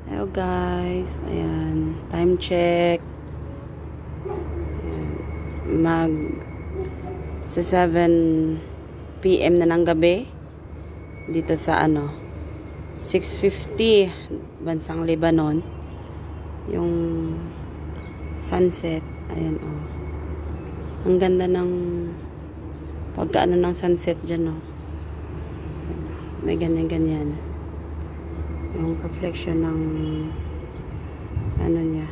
Hello guys, ayan, time check. Ayan. Sa 7 PM na ng gabi dito sa 6:50 bansang Lebanon, yung sunset. Ayan, ang ganda ng pagkaano ng sunset dyan, may ganyan yung reflection ng niya.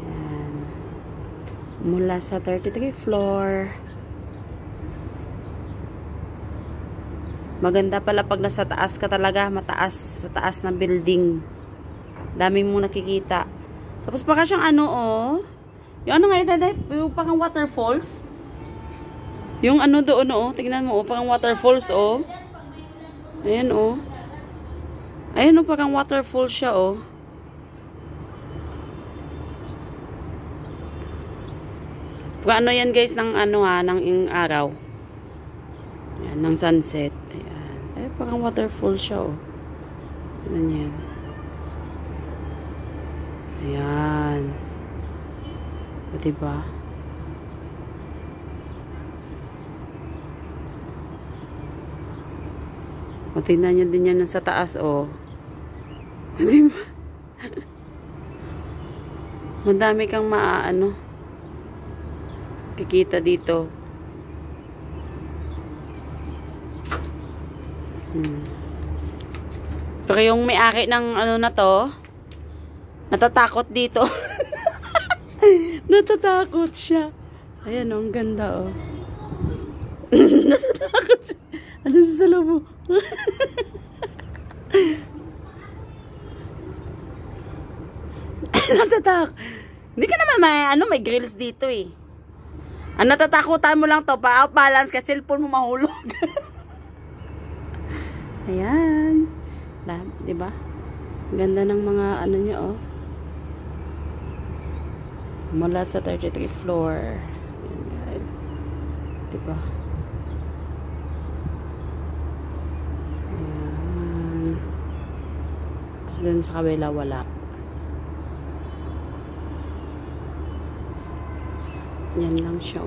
Ayan, mula sa 33 floor. Maganda pala pag nasa taas ka talaga, mataas, sa taas ng building. Dami mong nakikita. Tapos baka siyang yung nga ito, yung pang waterfalls. Yung doon, tingnan mo, pang waterfalls, Ayan, Ayan, parang waterfall siya, Pag yan, guys, ng ng araw. Ayan, ng sunset. Ayan. Ay, parang waterfall siya, Tingnan niyo yan. Ayan. O, diba? O, tingnan nyo din yan sa taas, Diba? Madami kang kikita dito. Pero yung may-ari ng na to, natatakot dito. Natatakot siya. Ayan, ang ganda, Natatakot siya. Ano sa loob? Natatakot. Hindi ka naman may grills dito, Ang natatakutan mo lang to, pa-balance ka, cellphone mo mahulog. Ayan. Diba? Ganda ng mga niya, Mula sa 33 floor. Ayan, guys. Diba? Ayan. Tapos dun sa kabila, wala. Yan lang siya,